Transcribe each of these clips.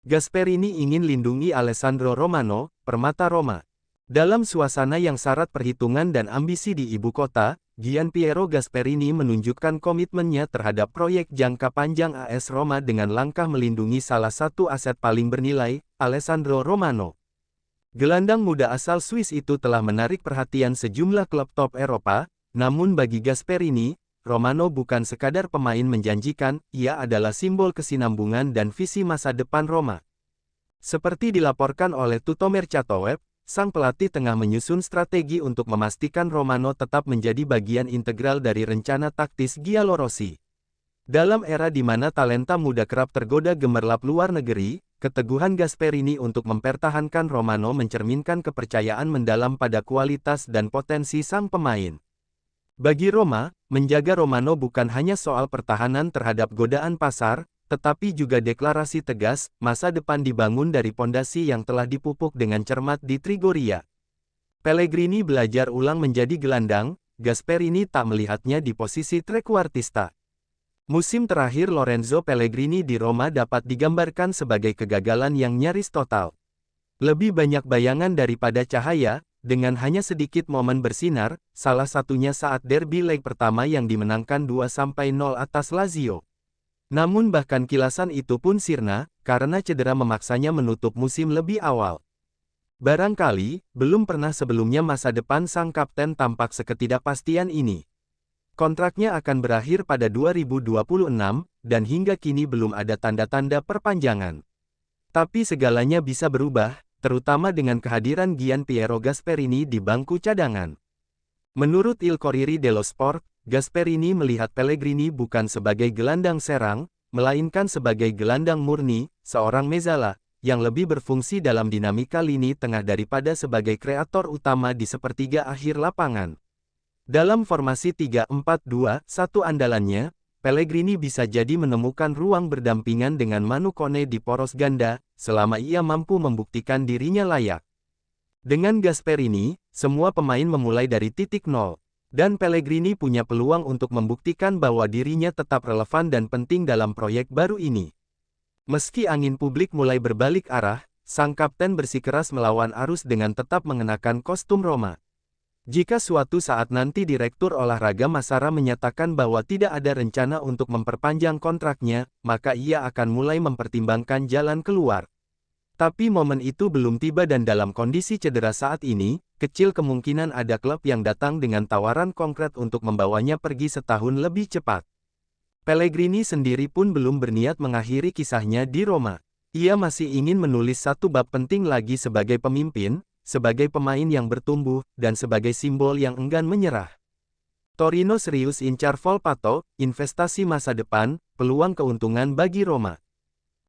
Gasperini ingin lindungi Alessandro Romano, permata Roma. Dalam suasana yang syarat perhitungan dan ambisi di ibu kota, Gianpiero Gasperini menunjukkan komitmennya terhadap proyek jangka panjang AS Roma dengan langkah melindungi salah satu aset paling bernilai, Alessandro Romano. Gelandang muda asal Swiss itu telah menarik perhatian sejumlah klub top Eropa, namun bagi Gasperini, Romano bukan sekadar pemain menjanjikan, ia adalah simbol kesinambungan dan visi masa depan Roma. Seperti dilaporkan oleh Tutto Mercato Web, sang pelatih tengah menyusun strategi untuk memastikan Romano tetap menjadi bagian integral dari rencana taktis Giallorossi. Dalam era di mana talenta muda kerap tergoda gemerlap luar negeri, keteguhan Gasperini untuk mempertahankan Romano mencerminkan kepercayaan mendalam pada kualitas dan potensi sang pemain. Bagi Roma, menjaga Romano bukan hanya soal pertahanan terhadap godaan pasar, tetapi juga deklarasi tegas, masa depan dibangun dari pondasi yang telah dipupuk dengan cermat di Trigoria. Pellegrini belajar ulang menjadi gelandang, Gasperini tak melihatnya di posisi trequartista. Musim terakhir Lorenzo Pellegrini di Roma dapat digambarkan sebagai kegagalan yang nyaris total. Lebih banyak bayangan daripada cahaya, dengan hanya sedikit momen bersinar, salah satunya saat derby leg pertama yang dimenangkan 2-0 atas Lazio. Namun bahkan kilasan itu pun sirna, karena cedera memaksanya menutup musim lebih awal. Barangkali, belum pernah sebelumnya masa depan sang kapten tampak seketidakpastian ini. Kontraknya akan berakhir pada 2026, dan hingga kini belum ada tanda-tanda perpanjangan. Tapi segalanya bisa berubah, terutama dengan kehadiran Gianpiero Gasperini di bangku cadangan. Menurut Il Corriere dello Sport, Gasperini melihat Pellegrini bukan sebagai gelandang serang, melainkan sebagai gelandang murni, seorang mezzala, yang lebih berfungsi dalam dinamika lini tengah daripada sebagai kreator utama di sepertiga akhir lapangan. Dalam formasi 3-4-2-1 andalannya, Pellegrini bisa jadi menemukan ruang berdampingan dengan Manu Kone di poros ganda, selama ia mampu membuktikan dirinya layak. Dengan Gasperini, semua pemain memulai dari titik nol. Dan Pellegrini punya peluang untuk membuktikan bahwa dirinya tetap relevan dan penting dalam proyek baru ini. Meski angin publik mulai berbalik arah, sang kapten bersikeras melawan arus dengan tetap mengenakan kostum Roma. Jika suatu saat nanti Direktur Olahraga Massara menyatakan bahwa tidak ada rencana untuk memperpanjang kontraknya, maka ia akan mulai mempertimbangkan jalan keluar. Tapi momen itu belum tiba dan dalam kondisi cedera saat ini, kecil kemungkinan ada klub yang datang dengan tawaran konkret untuk membawanya pergi setahun lebih cepat. Pellegrini sendiri pun belum berniat mengakhiri kisahnya di Roma. Ia masih ingin menulis satu bab penting lagi sebagai pemimpin, sebagai pemain yang bertumbuh, dan sebagai simbol yang enggan menyerah. Torino serius incar Volpato, investasi masa depan, peluang keuntungan bagi Roma.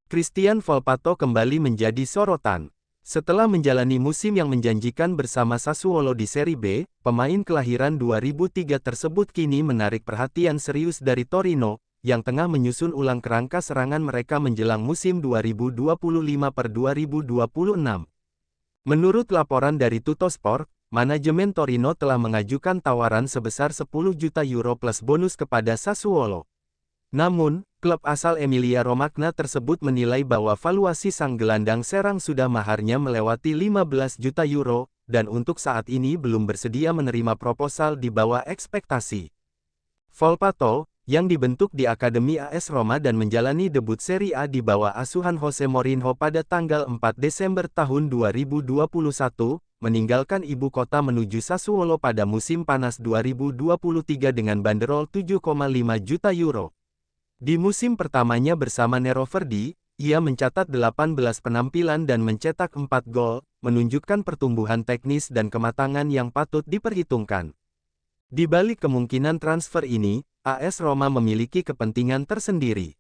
Christian Volpato kembali menjadi sorotan. Setelah menjalani musim yang menjanjikan bersama Sassuolo di Serie B, pemain kelahiran 2003 tersebut kini menarik perhatian serius dari Torino, yang tengah menyusun ulang kerangka serangan mereka menjelang musim 2025-2026. Menurut laporan dari Tuttosport, manajemen Torino telah mengajukan tawaran sebesar 10 juta euro plus bonus kepada Sassuolo. Namun, klub asal Emilia-Romagna tersebut menilai bahwa valuasi sang gelandang serang sudah maharnya melewati 15 juta euro, dan untuk saat ini belum bersedia menerima proposal di bawah ekspektasi. Volpato, yang dibentuk di Akademi AS Roma dan menjalani debut Serie A di bawah asuhan Jose Mourinho pada tanggal 4 Desember tahun 2021, meninggalkan ibu kota menuju Sassuolo pada musim panas 2023 dengan banderol 7,5 juta euro. Di musim pertamanya bersama Nero Verdi, ia mencatat 18 penampilan dan mencetak 4 gol, menunjukkan pertumbuhan teknis dan kematangan yang patut diperhitungkan. Di balik kemungkinan transfer ini, AS Roma memiliki kepentingan tersendiri.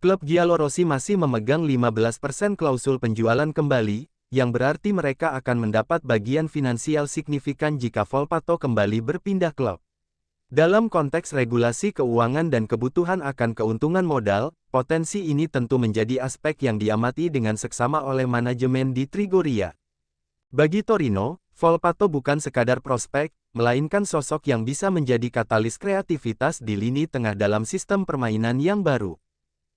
Klub Giallorossi masih memegang 15% klausul penjualan kembali, yang berarti mereka akan mendapat bagian finansial signifikan jika Volpato kembali berpindah klub. Dalam konteks regulasi keuangan dan kebutuhan akan keuntungan modal, potensi ini tentu menjadi aspek yang diamati dengan seksama oleh manajemen di Trigoria. Bagi Torino, Volpato bukan sekadar prospek, melainkan sosok yang bisa menjadi katalis kreativitas di lini tengah dalam sistem permainan yang baru.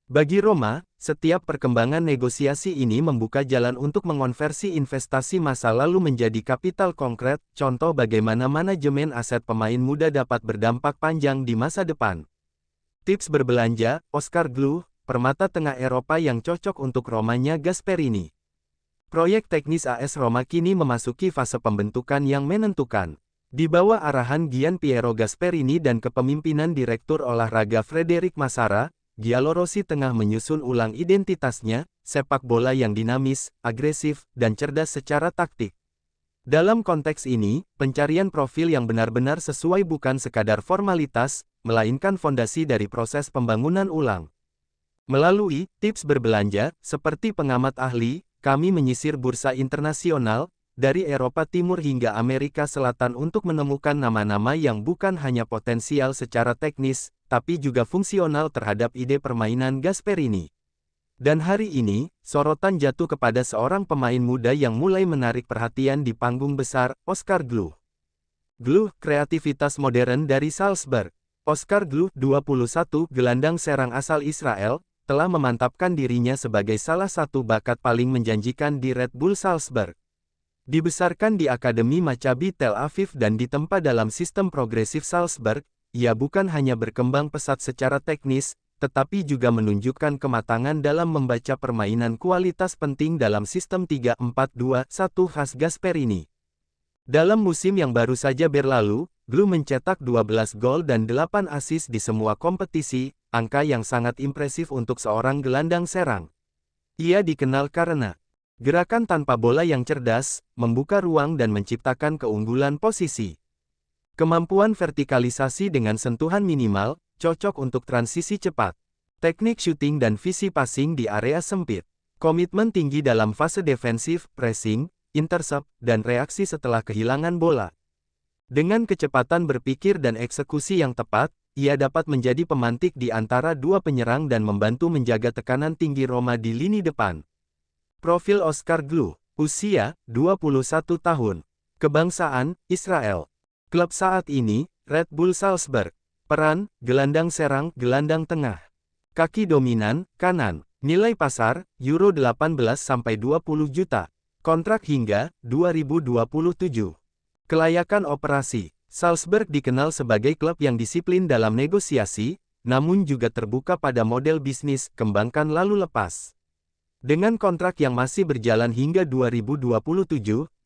Bagi Roma, setiap perkembangan negosiasi ini membuka jalan untuk mengonversi investasi masa lalu menjadi kapital konkret, contoh bagaimana manajemen aset pemain muda dapat berdampak panjang di masa depan. Tips berbelanja, Oscar Glue, permata tengah Eropa yang cocok untuk Romanya Gasperini. Proyek teknis AS Roma kini memasuki fase pembentukan yang menentukan. Di bawah arahan Gian Piero Gasperini dan kepemimpinan Direktur Olahraga Frederic Massara, Giallorossi tengah menyusun ulang identitasnya, sepak bola yang dinamis, agresif, dan cerdas secara taktik. Dalam konteks ini, pencarian profil yang benar-benar sesuai bukan sekadar formalitas, melainkan fondasi dari proses pembangunan ulang. Melalui tips berbelanja, seperti pengamat ahli, kami menyisir bursa internasional, dari Eropa Timur hingga Amerika Selatan untuk menemukan nama-nama yang bukan hanya potensial secara teknis, tapi juga fungsional terhadap ide permainan Gasperini. Dan hari ini, sorotan jatuh kepada seorang pemain muda yang mulai menarik perhatian di panggung besar, Oscar Glue. Glue, kreativitas modern dari Salzburg. Oscar Glue, 21, gelandang serang asal Israel, telah memantapkan dirinya sebagai salah satu bakat paling menjanjikan di Red Bull Salzburg. Dibesarkan di Akademi Maccabi Tel Aviv dan ditempa dalam sistem progresif Salzburg, ia bukan hanya berkembang pesat secara teknis, tetapi juga menunjukkan kematangan dalam membaca permainan kualitas penting dalam sistem 3-4-2-1 khas Gasperini. Dalam musim yang baru saja berlalu, Glue mencetak 12 gol dan 8 assist di semua kompetisi, angka yang sangat impresif untuk seorang gelandang serang. Ia dikenal karena gerakan tanpa bola yang cerdas, membuka ruang dan menciptakan keunggulan posisi. Kemampuan vertikalisasi dengan sentuhan minimal, cocok untuk transisi cepat. Teknik shooting dan visi passing di area sempit. Komitmen tinggi dalam fase defensif, pressing, intercept, dan reaksi setelah kehilangan bola. Dengan kecepatan berpikir dan eksekusi yang tepat, ia dapat menjadi pemantik di antara dua penyerang dan membantu menjaga tekanan tinggi Roma di lini depan. Profil Oscar Glue, usia, 21 tahun. Kebangsaan, Israel. Klub saat ini, Red Bull Salzburg. Peran, gelandang serang, gelandang tengah. Kaki dominan, kanan. Nilai pasar, Euro 18-20 juta. Kontrak hingga 2027. Kelayakan operasi. Salzburg dikenal sebagai klub yang disiplin dalam negosiasi, namun juga terbuka pada model bisnis, kembangkan lalu lepas. Dengan kontrak yang masih berjalan hingga 2027,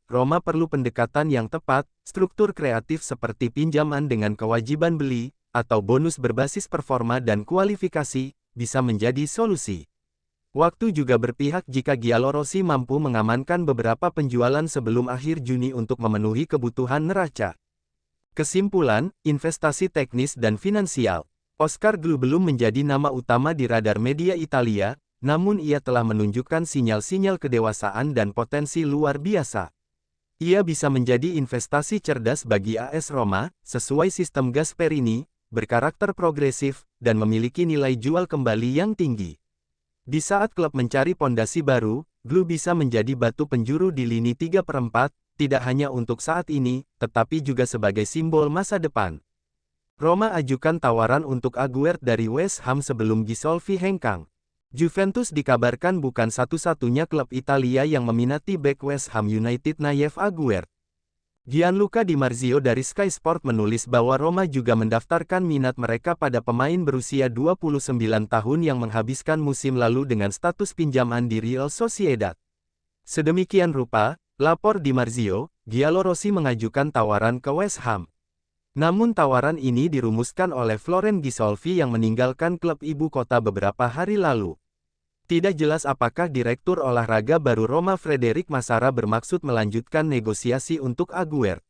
Roma perlu pendekatan yang tepat, struktur kreatif seperti pinjaman dengan kewajiban beli, atau bonus berbasis performa dan kualifikasi, bisa menjadi solusi. Waktu juga berpihak jika Giallorossi mampu mengamankan beberapa penjualan sebelum akhir Juni untuk memenuhi kebutuhan neraca. Kesimpulan, investasi teknis dan finansial. Oscar Glue belum menjadi nama utama di radar media Italia, namun ia telah menunjukkan sinyal-sinyal kedewasaan dan potensi luar biasa. Ia bisa menjadi investasi cerdas bagi AS Roma, sesuai sistem Gasperini, berkarakter progresif, dan memiliki nilai jual kembali yang tinggi. Di saat klub mencari pondasi baru, Glue bisa menjadi batu penjuru di lini 3/4, tidak hanya untuk saat ini, tetapi juga sebagai simbol masa depan. Roma ajukan tawaran untuk Aguerd dari West Ham sebelum Ghisolfi hengkang. Juventus dikabarkan bukan satu-satunya klub Italia yang meminati bek West Ham United Nayef Aguerd. Gianluca Di Marzio dari Sky Sport menulis bahwa Roma juga mendaftarkan minat mereka pada pemain berusia 29 tahun yang menghabiskan musim lalu dengan status pinjaman di Real Sociedad. Sedemikian rupa, lapor Di Marzio, Giallorossi mengajukan tawaran ke West Ham. Namun tawaran ini dirumuskan oleh Florent Ghisolfi yang meninggalkan klub ibu kota beberapa hari lalu. Tidak jelas apakah Direktur Olahraga baru Roma Frederic Massara bermaksud melanjutkan negosiasi untuk Aguerd.